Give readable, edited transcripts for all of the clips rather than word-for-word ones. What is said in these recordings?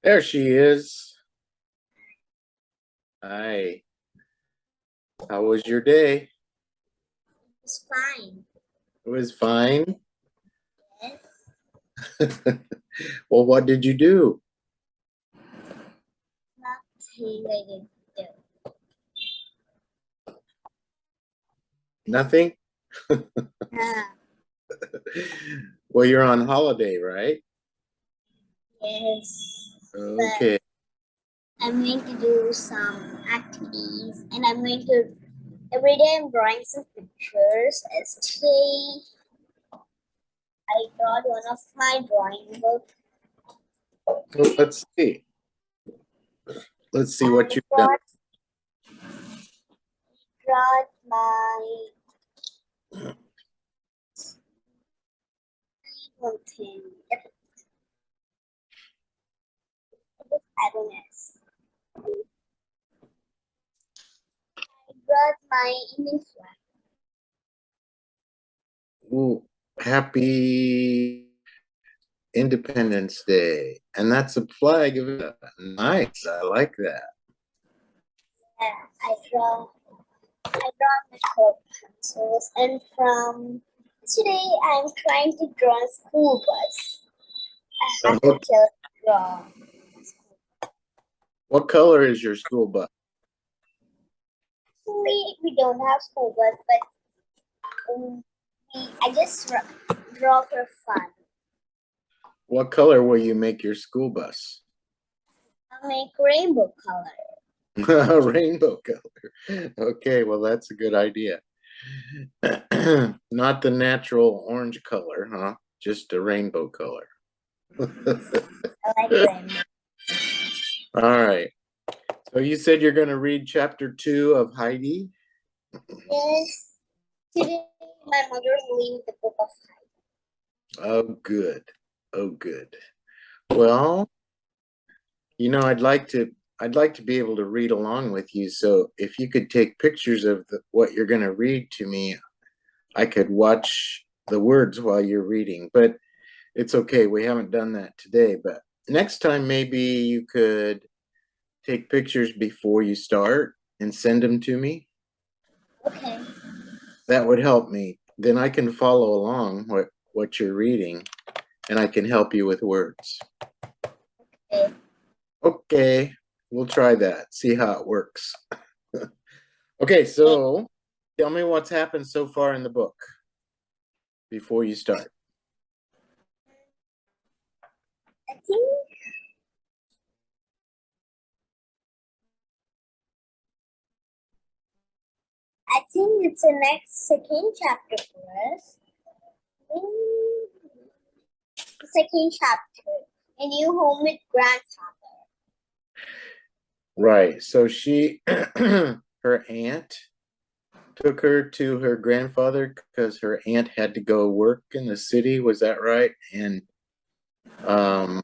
There she is. Hi. How was your day? It's fine. It was fine. Yes. Well, what did you do? Nothing I didn't do. Nothing? Ah, Well, you're on holiday, right? yes. But Okay. I'm going to do some activities and every day I'm drawing some pictures. As today I brought one of my drawing book Well, let's see. Let's see and what you've done. brought my evil thing. Yep, it is happiness. I brought my Indian flag. Ooh, happy Independence Day. And that's a flag of it. Nice. I like that. Yeah, I draw my colored pencils, and from today I'm trying to draw a school bus. I have to Okay. draw. What color is your school bus? We don't have school bus, but I just draw for fun. What color will you make your school bus? I make rainbow color. Rainbow color. Okay, well, that's a good idea. Not the natural orange color, huh? Just a rainbow color. I like rainbow. All right. So you said you're going to read chapter 2 of Heidi? Yes. Today my mother read the book of Heidi. Oh, good. Oh, good. Well, I'd like to be able to read along with you. So if you could take pictures of what you're going to read to me, I could watch the words while you're reading. But it's okay. We haven't done that today. But next time, maybe you could take pictures before you start and send them to me. Okay. That would help me. Then I can follow along what you're reading and I can help you with words. Okay. Okay, we'll try that. See how it works. Okay, so tell me what's happened so far in the book before you start. I think I think it's the next second chapter for us. Second chapter, a new home with grandfather. Right. So her aunt took her to her grandfather because her aunt had to go work in the city. Was that right? And um,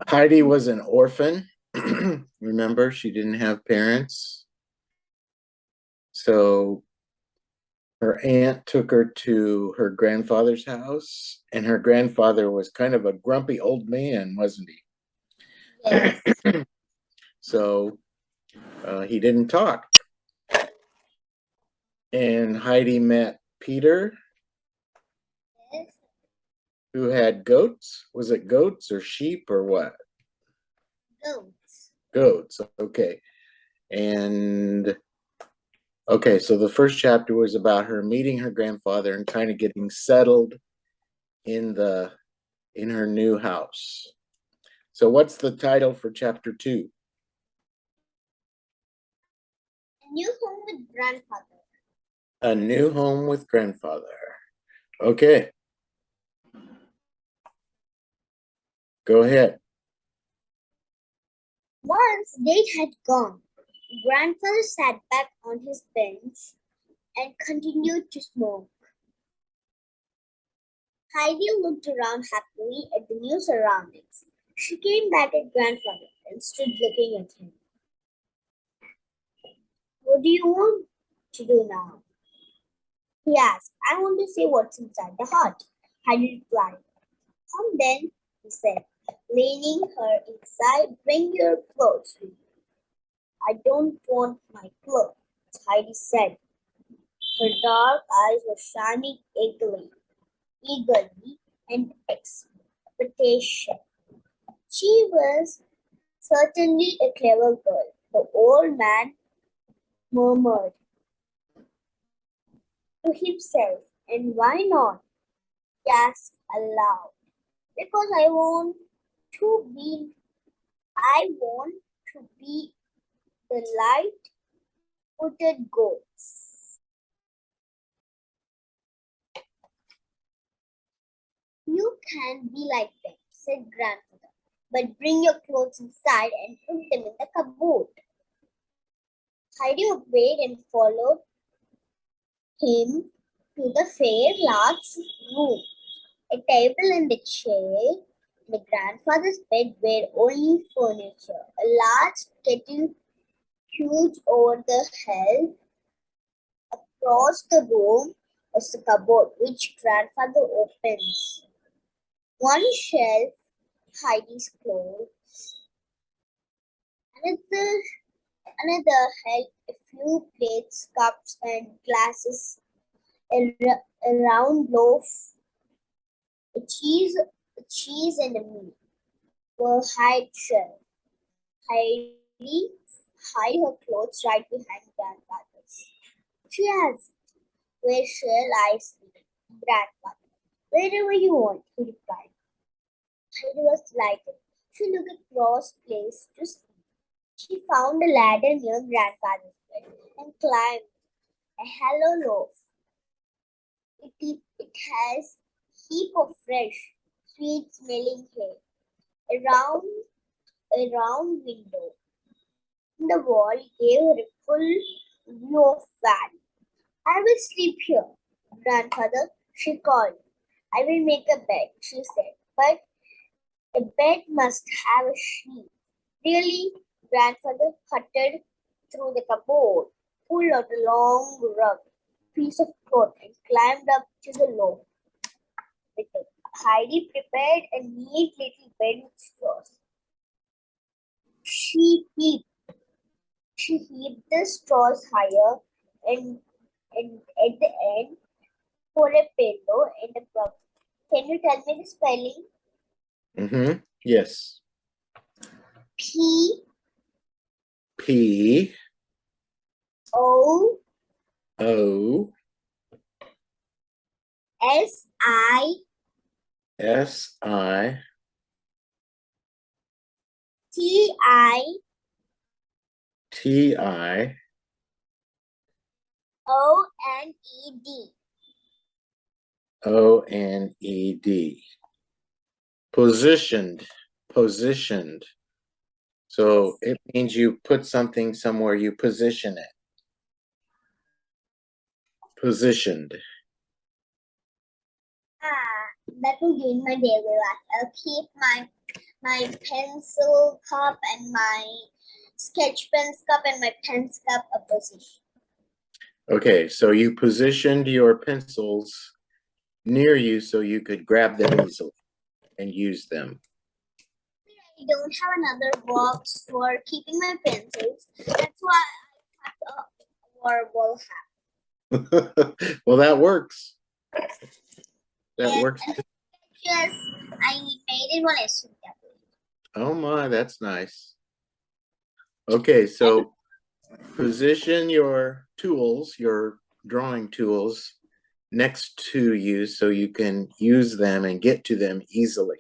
Heidi was an orphan. Remember, she didn't have parents. So her aunt took her to her grandfather's house, and her grandfather was kind of a grumpy old man, wasn't Yes. he? So he didn't talk. And Heidi met Peter, Yes. who had goats. Was it goats or sheep or what? Goats. Goats. Okay. And okay, so the first chapter was about her meeting her grandfather and kind of getting settled in the in her new house. So what's the title for chapter 2? A new home with grandfather. A new home with grandfather. Okay, go ahead. Once date had gone, grandfather sat back on his bench and continued to smoke. Heidi looked around happily at the new surroundings. She came back at grandfather and stood looking at him. What do you want to do now? He asked. I want to see what's inside the hut. Heidi replied. Come then. he said, leaning her inside. Bring your clothes with you. I don't want my clothes, Heidi said. Her dark eyes were shining eagerly and expectation. She was certainly a clever girl, the old man murmured to himself. And why not? Gasped aloud. Because to be, I want to be the light-footed goats. You can be like them, said grandfather, but bring your clothes inside and put them in the cupboard. Heidi obeyed and followed him to the fair large room. A table and a chair. The grandfather's bed were only furniture. A large kettle, huge over the head. Across the room was the cupboard, which grandfather opens. One shelf, Heidi's clothes. Another, another held a few plates, cups, and glasses. A round loaf, a cheese, and a meat were hide shelf. Heidi hid her clothes right behind grandfather's. She asked, where shall I sleep, grandfather? Wherever you want, he replied. Heidi was delighted. She looked across place to sleep. She found a ladder near grandfather's bed and climbed a hollow loaf. It has heap of fresh, sweet-smelling hay. A round window in the wall gave her a full view of valley. I will sleep here, grandfather, she called. I will make a bed, she said, but a bed must have a sheet. Really, grandfather hutted through the cupboard, pulled out a long rug, piece of cloth, and climbed up to the loft with it. Heidi prepared a neat little bed with straws. She heaped, she heaped the straws higher and, and at the end for a pillow and a rug. Can you tell me the spelling? Mm-hmm. Yes. P P O O S I S I T I T I O N E D. O N E D. Positioned. Positioned. So it means you put something somewhere, you position it. Positioned. That will be in my daily life. I'll keep my pencil cup and my sketch pen's cup and my pen's cup a position. Okay, so you positioned your pencils near you so you could grab them easily and use them. I don't have another box for keeping my pencils. That's why I cut a wall hat. Well, that works. That Yes, works. and sketches I made it when I student. Oh my, that's nice. Okay, so position your tools, your drawing tools, next to you so you can use them and get to them easily.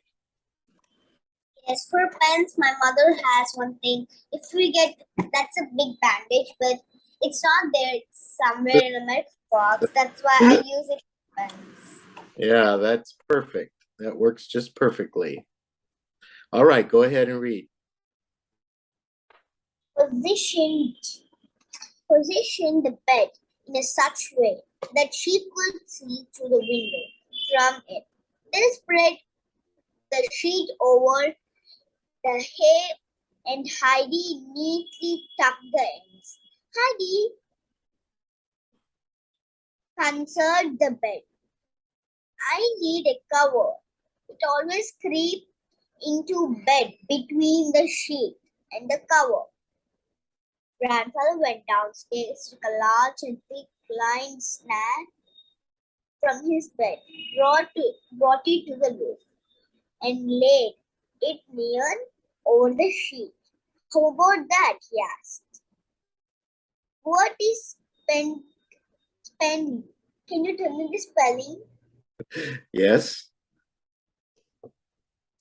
Yes, for pens, my mother has one thing. If we get, that's a big bandage, but it's not there. It's somewhere in my box. That's why I use it for pens. Yeah, that's perfect. That works just perfectly. All right, go ahead and read. Positioned, position the bed in a such way that she could see through the window from it. Then spread the sheet over the hay and Heidi neatly tucked the ends. Heidi answered the bed. I need a cover. It always creeps into bed between the sheet and the cover. Grandfather went downstairs, took a large and thick lined snack from his bed, brought it to the roof, and laid it near over the sheet. How about that? He asked. What is pen? Can you tell me the spelling? Yes.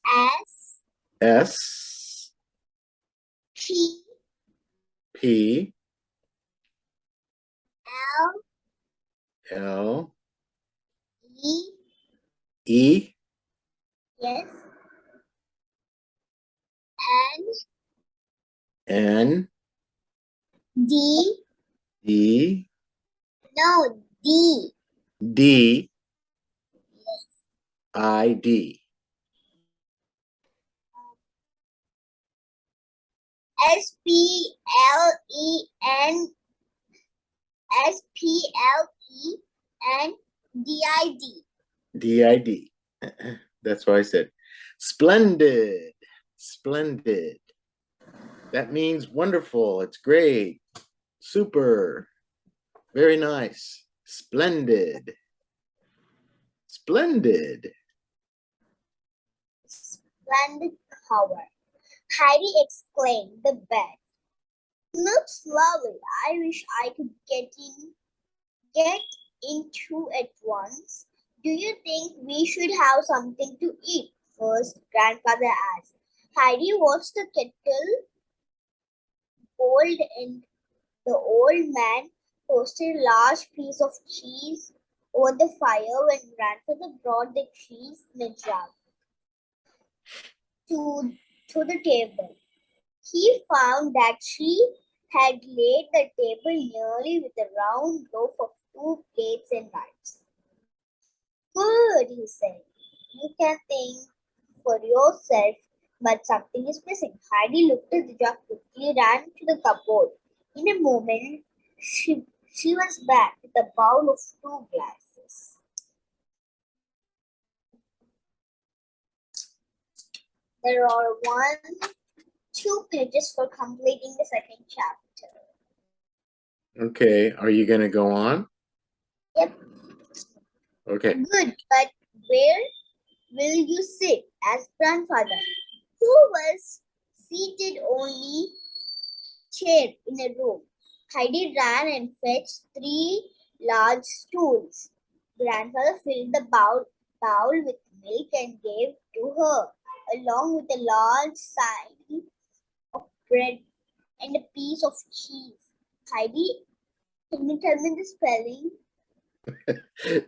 S S P P L L E E yes N N D D no D D I D. S P L E N S P L E N D I D. D-I-D. That's why I said splendid. Splendid. That means wonderful. It's great. Super. Very nice. Splendid. Splendid. Splendid cover. Heidi exclaimed. The bed looks lovely. I wish I could get into at once. Do you think we should have something to eat first? Grandfather asked. Heidi watched the kettle boiled and the old man toasted a large piece of cheese over the fire when grandfather brought the cheese in a jar to the table. He found that she had laid the table nearly with a round loaf of 2 plates and knives. Good, he said. You can think for yourself, but something is missing. Heidi looked at the jar quickly, ran to the cupboard. In a moment, she was back with a bowl of 2 glasses. There are 2 pages for completing the second chapter. Okay. Are you going to go on? Yep. Okay. Good, but where will you sit? Asked grandfather, who was seated only chair in a room. Heidi ran and fetched 3 large stools. Grandfather filled the bowl with milk and gave to her, along with a large slice of bread and a piece of cheese. Heidi, can you tell me the spelling?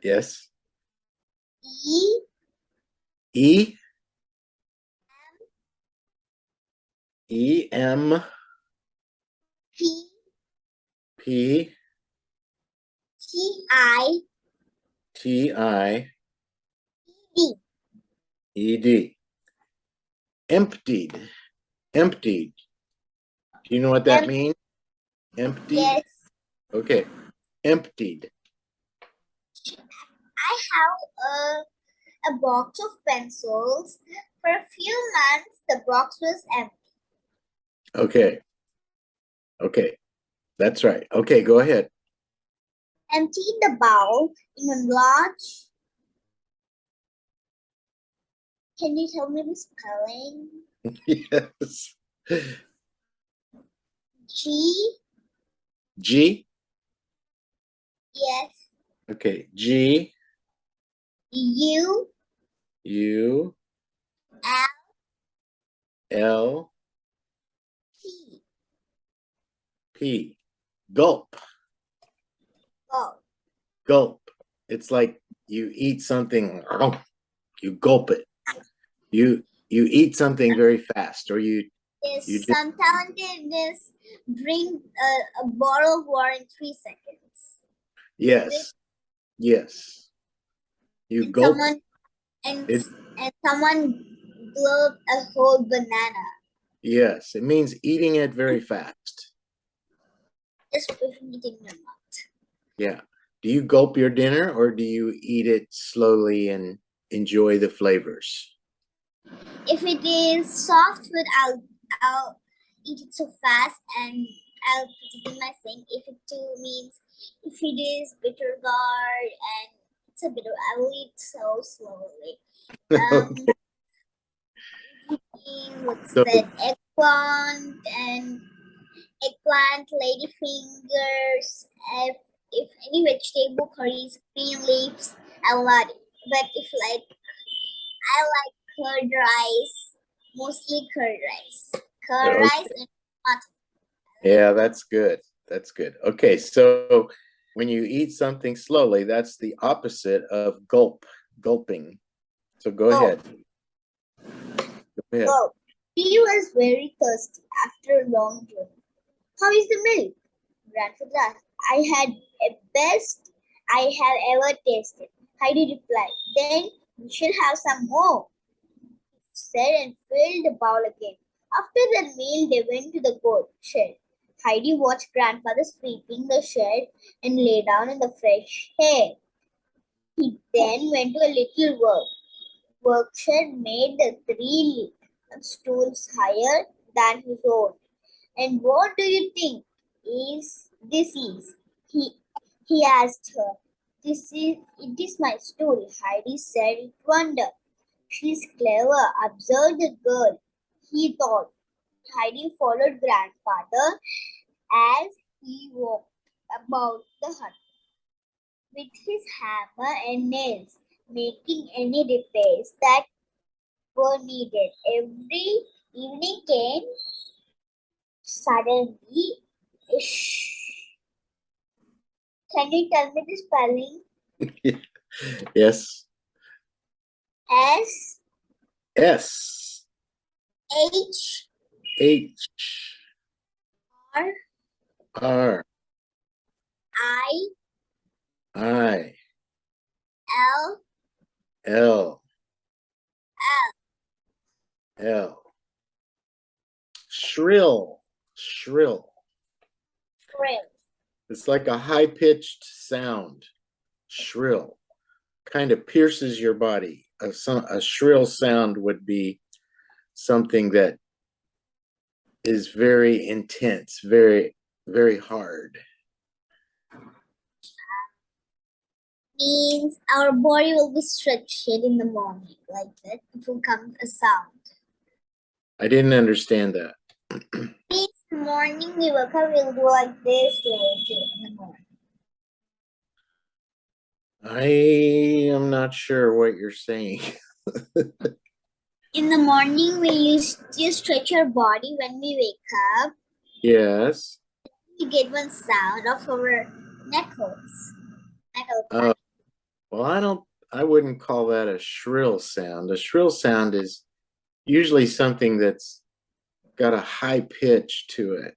Yes. E E E M P P T I T I D. E D. Emptied. Emptied. Do you know what that means? Emptied? Yes, Okay. Emptied. I have a box of pencils. For a few months, the box was empty. Okay. Okay. That's right. Okay, go ahead. Emptied the bowl in a large. Can you tell me the spelling? Yes. G. G. Yes. Okay. G U. U L. L P. P. Gulp. Oh. Gulp. It's like you eat something, you gulp it. You eat something very fast, or you Yes. just, Sometimes they just drink a bottle of water in 3 seconds. yes. Yes. You And gulp someone and it. and someone gulped a whole banana. Yes, it means eating it very fast. Just pushing it in your mouth. Yeah. Do you gulp your dinner, or do you eat it slowly and enjoy the flavors? If it is soft food, I'll eat it so fast and I'll put it in my sink. If it too means if it is bitter gourd and it's a bitter, I will eat so slowly. Okay. What's So that? Eggplant, lady fingers. If any vegetable curries, green leaves, I love it. But if like I like curd rice, mostly curd rice. Curd rice okay. and not. Yeah, that's good. That's good. Okay, so when you eat something slowly, that's the opposite of gulping. So go Oh, ahead. Go ahead. oh. He was very thirsty after a long journey. How is the milk? Grandfather asked. I had a best I have ever tasted. Heidi replied. Then we should have some more, said and filled the bowl again. After the meal, they went to the goat shed. Heidi watched grandfather sweeping the shed and lay down in the fresh air. He then went to a little work shed made the three stools higher than his own. And what do you think is this is? He asked her. It is my stool, Heidi said with wonder. She's clever, observed the girl, he thought. Heidi followed grandfather as he walked about the hut with his hammer and nails, making any repairs that were needed. Every evening came suddenly. Shh. Can you tell me the spelling? Yes. S S H H R R I I L L L. L. Shrill. Shrill. Thrill. It's like a high pitched sound. Shrill. Kind of pierces your body. A shrill sound would be something that is very intense, very, very hard. Means our body will be stretched in the morning like that. It will come a sound. I didn't understand that. Means morning we wake up, we'll do like this, we will do in the morning. I am not sure what you're saying. In the morning we used to stretch our body when we wake up. Yes. We get one sound of our knuckles. Uh, well, I wouldn't call that a shrill sound. A shrill sound is usually something that's got a high pitch to it.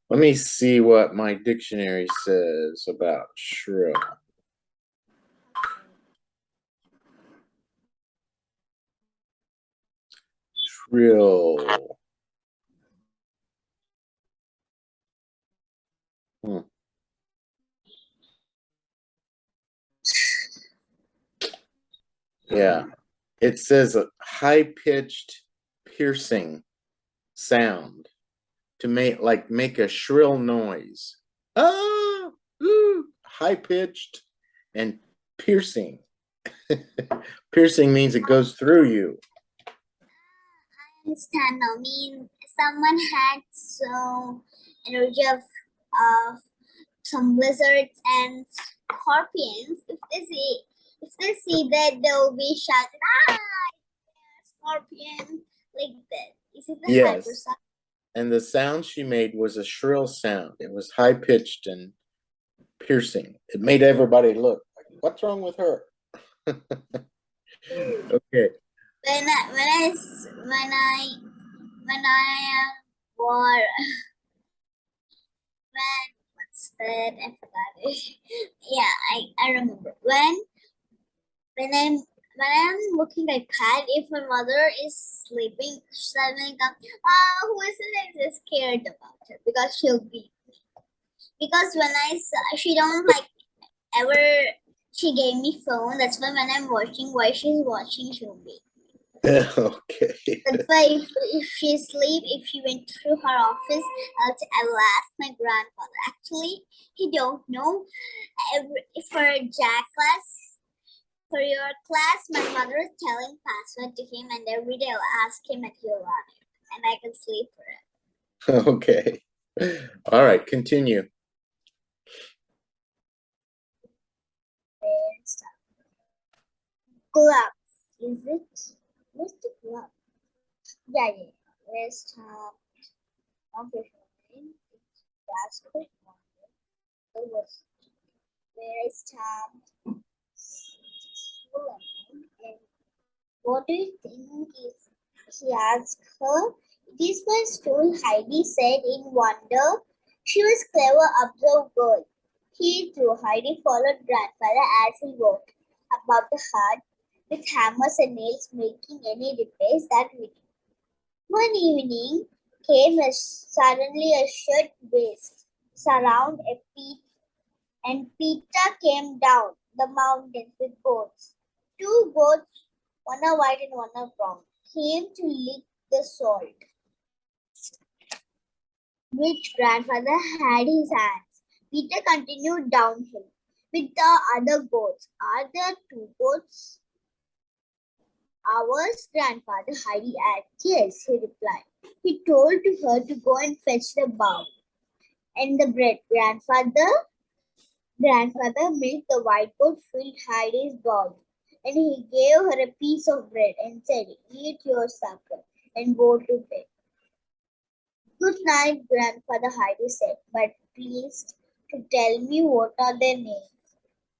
Let me see what my dictionary says about shrill. Shrill. Hmm. Yeah. It says a high pitched, piercing sound to make a shrill noise. Ah, ooh, high pitched and piercing. Piercing means it goes through you. I understand now. Means someone had so energy of some lizards and scorpions. If they see that, they'll be shouting, "Ah, scorpion!" Like that. Is it the Yes. hypersound? And the sound she made was a shrill sound. It was high pitched and piercing. It made everybody look like, what's wrong with her? Okay. When I war when what's that? I forgot it. Yeah, I remember when I'm looking at cat, if my mother is sleeping, suddenly come, who is it? I'm scared about her because she'll be because when she don't like ever She gave me phone. That's why when I'm watching, why she's watching, she'll be. Okay. That's why if she sleep, if she went through her office, I'll ask my grandfather. Actually, he don't know. For Jack class, for your class, my mother is telling password to him, and every day I'll ask him, and he'll learn it, and I can sleep for it. Okay. All right, continue. Gloves, is it? Where's the glove? Yeah, yeah. Where's okay, fine. It's basket. It was where is and what do you think is he asked her? It is my stool, Heidi said in wonder. She was clever, observed girl. He too, Heidi followed grandfather as he walked above the hut with hammers and nails making any repairs that week. One evening came suddenly a short waist surround a peak, and Peter came down the mountains with goats. Two goats, one a white and one a brown, came to lick the salt, which grandfather had his hands. Peter continued downhill with the other goats. Are there two goats? Ours, grandfather, Heidi asked. Yes, he replied. He told her to go and fetch the bowl and the bread. Grandfather milked the white goat, filled Heidi's bowl, and he gave her a piece of bread and said, Eat your supper and go to bed. Good night, Grandfather, Heidi said, but please to tell me what are their names.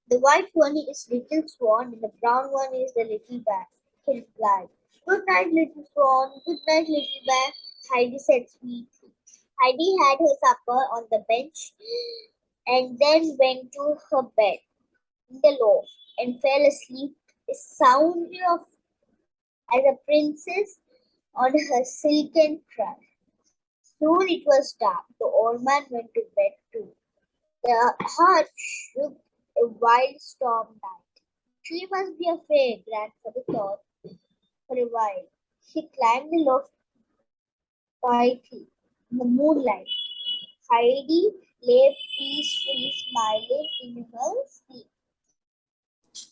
The white one is Little Swan and the brown one is the Little Bear, he replied. Good night, Little Swan. Good night, Little Bear, Heidi said sweetly. Heidi had her supper on the bench and then went to her bed in the loft and fell asleep as soundly as a princess on her silken crutch. Soon it was dark. The old man went to bed too. The hut shook a wild storm night. She must be afraid, grandfather thought for a while. He climbed the loft quietly in the moonlight. Heidi lay peacefully smiling in her sleep.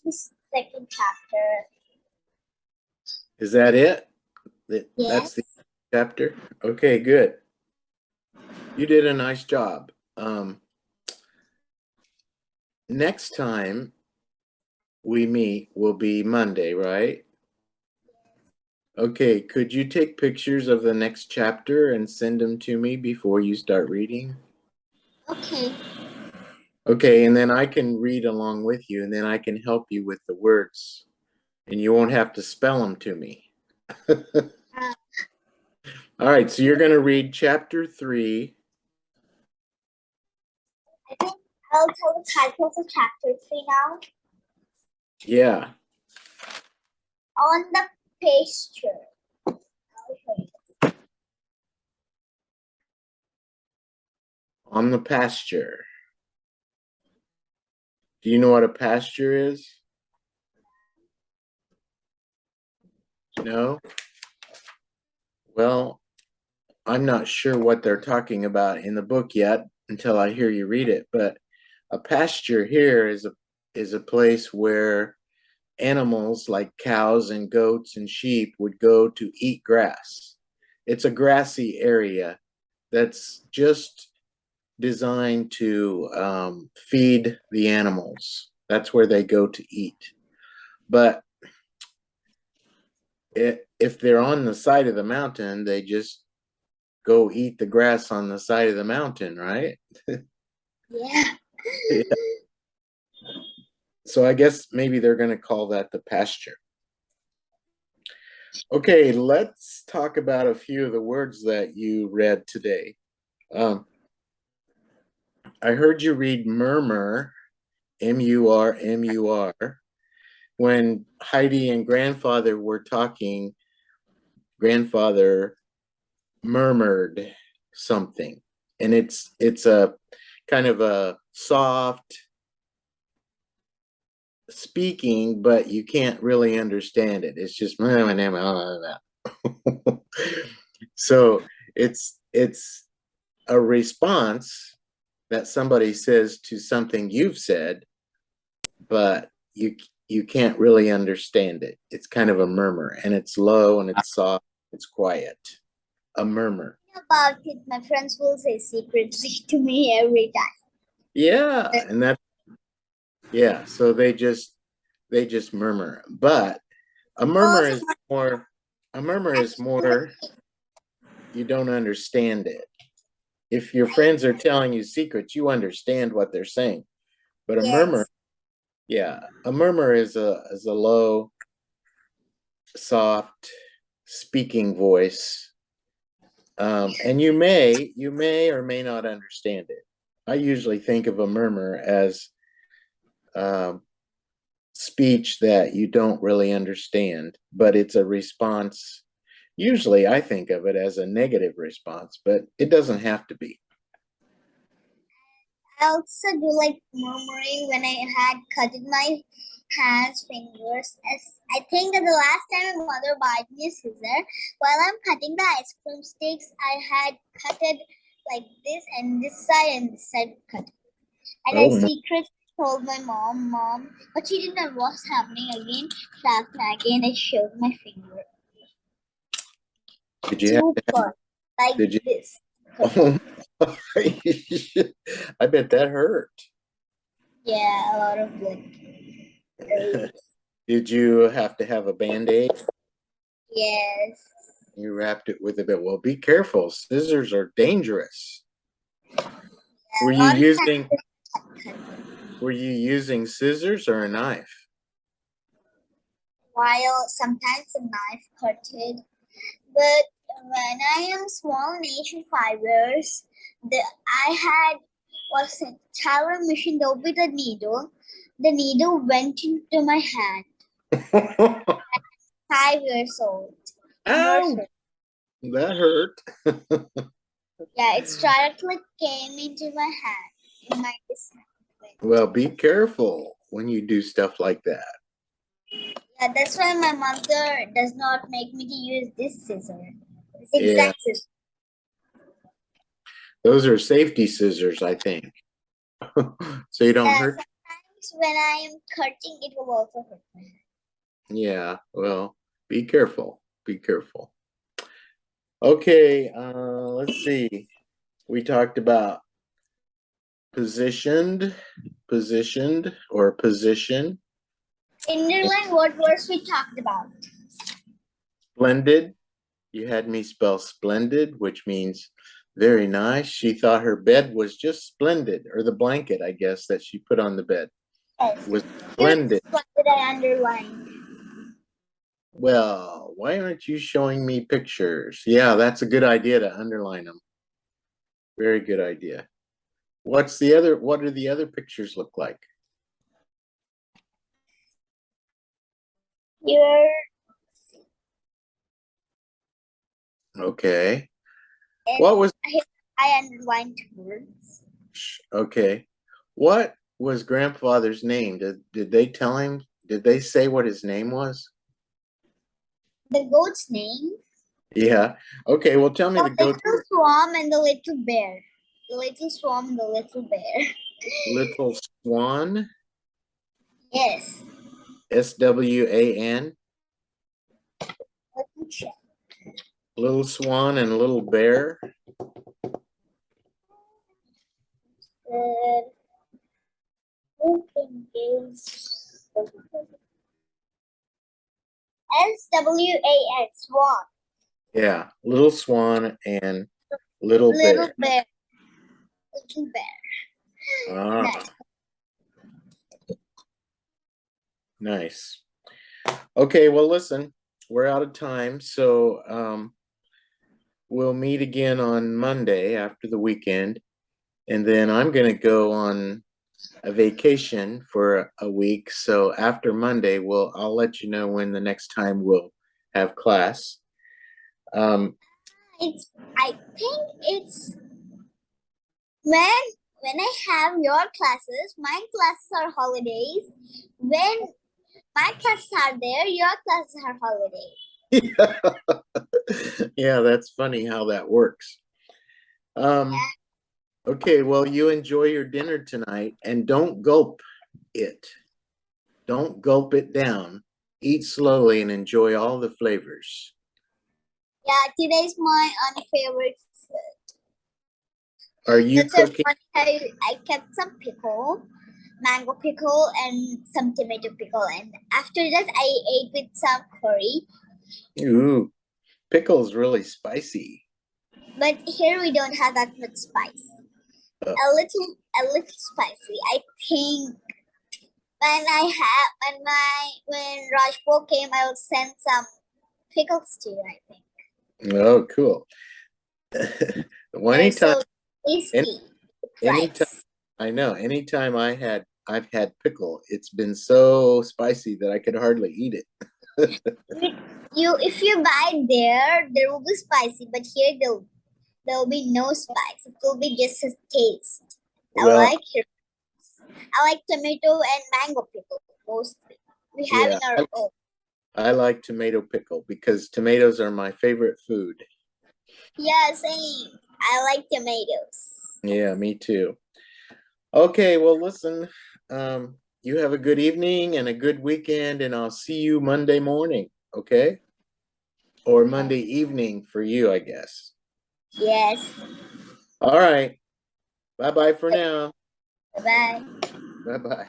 This second chapter. Is that it? That's the Yes. chapter? Okay, good. You did a nice job. Next time we meet will be Monday, right? Okay, could you take pictures of the next chapter and send them to me before you start reading? Okay. Okay, and then I can read along with you, and then I can help you with the words, and you won't have to spell them to me. Uh, All right, so you're going to read chapter 3. I think I'll tell the title of chapter 3 now. Yeah, On the pasture. I'll show you. on the pasture. Do you know what a pasture is? No? Well, I'm not sure what they're talking about in the book yet until I hear you read it, but a pasture here is a place where animals like cows and goats and sheep would go to eat grass. It's a grassy area that's just designed to feed the animals. That's where they go to eat. But if they're on the side of the mountain, they just go eat the grass on the side of the mountain, right? Yeah. Yeah. So I guess maybe they're going to call that the pasture. Okay, let's talk about a few of the words that you read today. Um, I heard you read murmur, M-U-R, when Heidi and grandfather were talking. Grandfather murmured something, and it's a kind of a soft speaking, but you can't really understand it. It's just so it's a response that somebody says to something you've said, but you can't really understand it. It's kind of a murmur, and it's low and it's soft, it's quiet. A murmur. About it, my friends will say secretly to me every time. Yeah, and that yeah, so they just murmur. But a murmur Also, is more a murmur is more you don't understand it. If your friends are telling you secrets, you understand what they're saying. But a murmur, yes, yeah, a murmur is a low, soft speaking voice. And you may or may not understand it. I usually think of a murmur as um, speech that you don't really understand, but it's a response. Usually, I think of it as a negative response, but it doesn't have to be. I also do like murmuring when I had cut in my hands, fingers. As I think that the last time my mother bought me a scissor, while I'm cutting the ice cream sticks, I had cut it like this and this side cut. And I Oh, my. secretly told my mom, but she didn't know what's happening again. She asked me again, I showed my finger. Did you have Two to parts, like did you this. oh, I bet that hurt. Yeah, a lot of blood. Did you have to have a band-aid? Yes. You wrapped it with a bit. Well, be careful. Scissors are dangerous. Were A you lot of using times. were you using scissors or a knife? While sometimes a knife hurted. But when I am small in age, 5 years, I had was a tailoring machine though with a needle. The needle went into my hand. 5 years old. Ow! Nursery. That hurt. Yeah, it directly came into my hand. In my hand. Well, be careful when you do stuff like that. Yeah, that's why my mother does not make me to use this scissor. This Yeah, exact scissor. those are safety scissors, I think. So you don't hurt. Sometimes when I am cutting, it will also hurt my hand. Yeah, well, be careful. Be careful. Okay, let's see. We talked about positioned or position, Underline what words we talked about. splendid. You had me spell splendid, which means very nice. She thought her bed was just splendid, or the blanket, I guess, that she put on the bed Yes. was Here's splendid. what did I underline. Well, why aren't you showing me pictures? Yeah, that's a good idea to underline them. Very good idea. What do the other pictures look like? Here Okay. and What was I underlined words. okay? What was grandfather's name? Did they tell him? Did they say what his name was? The goat's name. Yeah. Okay, well tell me The the goat little swan and the little bear. The little swan and the little bear. little swan, Yes. SWAN, Let me check. little swan and little bear. The open is SWAN, swan. Yeah, little swan and little Little bear. bear. Little bear. Ah, Nice. nice. Okay, well listen, we're out of time, so we'll meet again on Monday after the weekend, and then I'm going to go on a vacation for a week. So after Monday, I'll let you know when the next time we'll have class. Um, I think it's when when I have your classes, my classes are holidays. When my classes are there, your classes are holidays. Yeah, that's funny how that works. Okay, well, you enjoy your dinner tonight and don't gulp it. Don't gulp it down. Eat slowly and enjoy all the flavors. Yeah, today's my unfavorite food. Are you That's so cooking? funny. I kept some pickle, mango pickle, and some tomato pickle, and after that, I ate with some curry. Ooh, pickle's really spicy. But here we don't have that much spice. Oh, A little spicy. I think when Rajpur came, I will send some pickles to you. I think oh, cool. Well, they're anytime, so any, tasty. anytime, Rice. I know, anytime I've had pickle, it's been so spicy that I could hardly eat it. If you buy there will be spicy, but here there will be no spice. It will be just a taste. I Well, like it. I like tomato and mango pickle mostly. We have yeah, in our own. I like tomato pickle because tomatoes are my favorite food. Yeah, same. I like tomatoes. Yeah, me too. Okay, well, listen, you have a good evening and a good weekend, and I'll see you Monday morning, okay? Or Monday evening for you, I guess. Yes. All right. Bye bye for now. Bye bye. Bye bye.